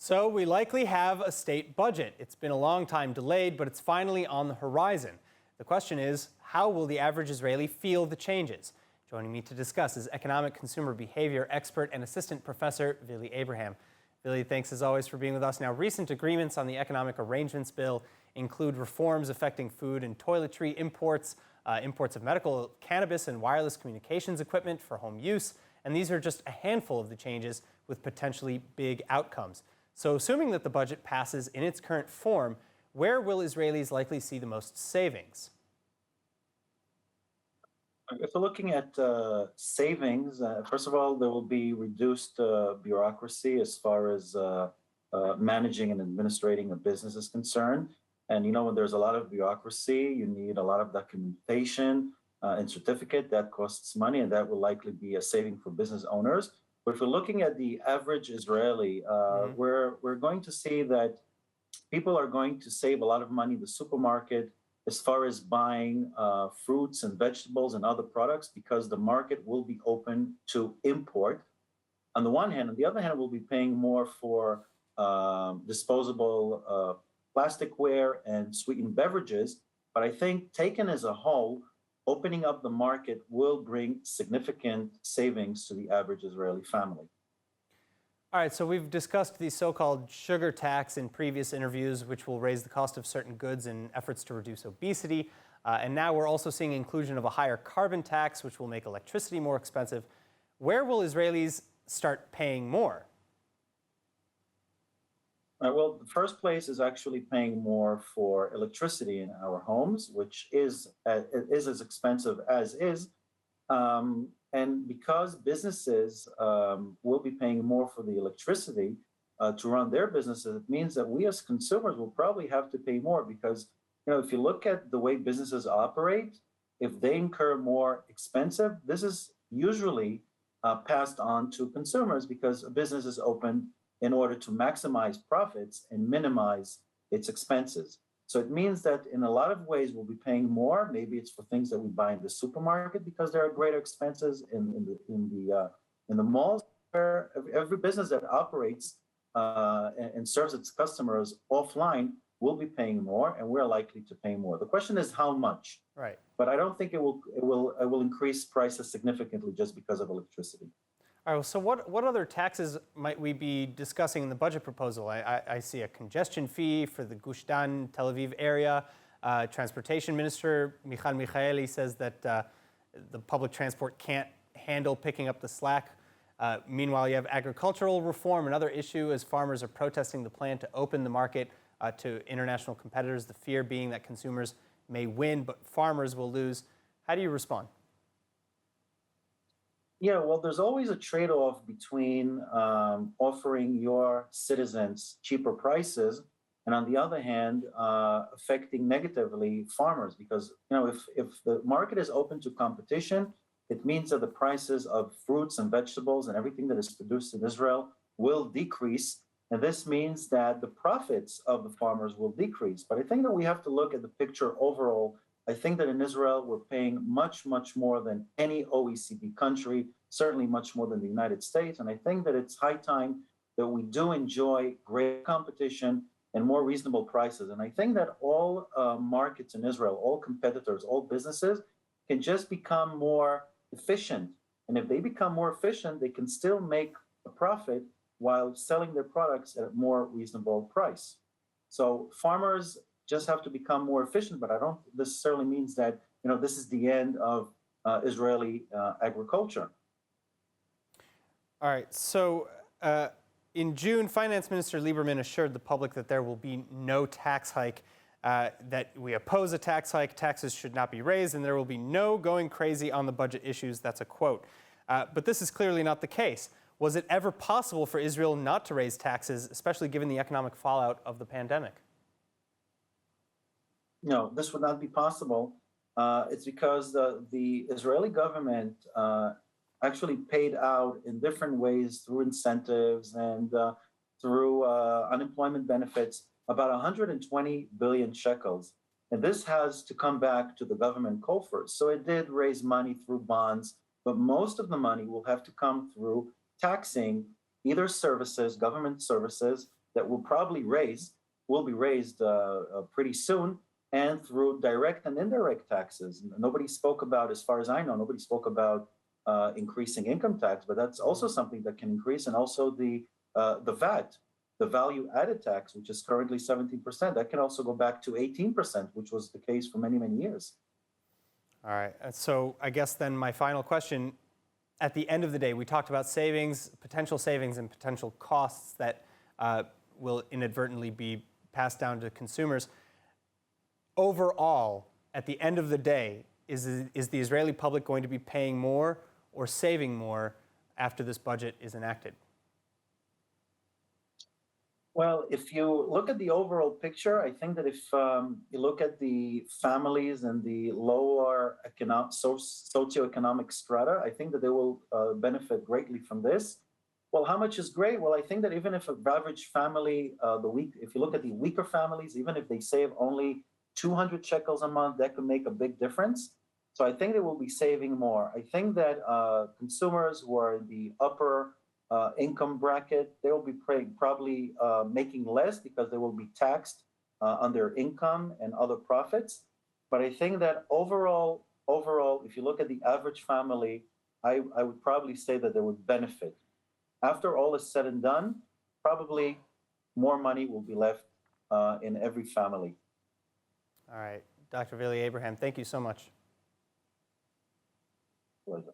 So we likely have a state budget. It's been a long time delayed, but it's finally on the horizon. The question is, how will the average Israeli feel the changes? Joining me to discuss is economic consumer behavior expert and assistant professor Vili Abraham. Vili, thanks as always for being with us. Now, recent agreements on the economic arrangements bill include reforms affecting food and toiletry imports, imports of medical cannabis and wireless communications equipment for home use. And these are just a handful of the changes with potentially big outcomes. So assuming that the budget passes in its current form, where will Israelis likely see the most savings? If we're looking at savings, first of all, there will be reduced bureaucracy as far as managing and administrating a business is concerned. And when there's a lot of bureaucracy, you need a lot of documentation and certificate that costs money, and that will likely be a saving for business owners. But if we're looking at the average Israeli, we're going to see that people are going to save a lot of money in the supermarket as far as buying fruits and vegetables and other products, because the market will be open to import on the one hand. On the other hand, we'll be paying more for disposable plasticware and sweetened beverages. But I think taken as a whole, opening up the market will bring significant savings to the average Israeli family. All right, so we've discussed the so-called sugar tax in previous interviews, which will raise the cost of certain goods in efforts to reduce obesity. And now we're also seeing inclusion of a higher carbon tax, which will make electricity more expensive. Where will Israelis start paying more? Well, the first place is actually paying more for electricity in our homes, which is as expensive as is. And because businesses will be paying more for the electricity to run their businesses, it means that we as consumers will probably have to pay more because, if you look at the way businesses operate, if they incur more expensive, this is usually passed on to consumers because a business is open in order to maximize profits and minimize its expenses. So it means that in a lot of ways we'll be paying more. Maybe it's for things that we buy in the supermarket because there are greater expenses in the malls. Where every business that operates and serves its customers offline will be paying more, and we're likely to pay more. The question is how much. Right. But I don't think it will increase prices significantly just because of electricity. All right, so what other taxes might we be discussing in the budget proposal? I see a congestion fee for the Gush Dan, Tel Aviv area. Transportation Minister Michal Michaeli says that the public transport can't handle picking up the slack. Meanwhile, you have agricultural reform, another issue as farmers are protesting the plan to open the market to international competitors, the fear being that consumers may win, but farmers will lose. How do you respond? Yeah, well, there's always a trade-off between offering your citizens cheaper prices and, on the other hand, affecting negatively farmers. Because, if the market is open to competition, it means that the prices of fruits and vegetables and everything that is produced in Israel will decrease. And this means that the profits of the farmers will decrease. But I think that we have to look at the picture overall. I think that in Israel, we're paying much, much more than any OECD country, certainly much more than the United States. And I think that it's high time that we do enjoy great competition and more reasonable prices. And I think that all markets in Israel, all competitors, all businesses can just become more efficient. And if they become more efficient, they can still make a profit while selling their products at a more reasonable price. So farmers just have to become more efficient, but I don't necessarily means that this is the end of Israeli agriculture. All right. So in June, Finance Minister Lieberman assured the public that there will be no tax hike, that we oppose a tax hike, taxes should not be raised, and there will be no going crazy on the budget issues. That's a quote. But this is clearly not the case. Was it ever possible for Israel not to raise taxes, especially given the economic fallout of the pandemic? No, this would not be possible. It's because the Israeli government actually paid out in different ways through incentives and through unemployment benefits about 120 billion shekels. And this has to come back to the government coffers. So it did raise money through bonds, but most of the money will have to come through taxing either services, government services, that will be raised pretty soon, and through direct and indirect taxes. Nobody spoke about, as far as I know, nobody spoke about increasing income tax, but that's also something that can increase, and also the VAT, the value added tax, which is currently 17%, that can also go back to 18%, which was the case for many, many years. All right. So I guess then my final question, at the end of the day, we talked about savings, and potential costs that will inadvertently be passed down to consumers. Overall, at the end of the day, is the Israeli public going to be paying more or saving more after this budget is enacted? Well, if you look at the overall picture, I think that if you look at the families and the lower socioeconomic strata, I think that they will benefit greatly from this. Well, how much is great? Well, I think that even if an average family, if you look at the weaker families, even if they save only 200 shekels a month, that could make a big difference. So I think they will be saving more. I think that consumers who are in the upper income bracket, they will be probably making less because they will be taxed on their income and other profits. But I think that overall, if you look at the average family, I would probably say that they would benefit. After all is said and done, probably more money will be left in every family. All right. Dr. Vili Abraham, thank you so much. Pleasure.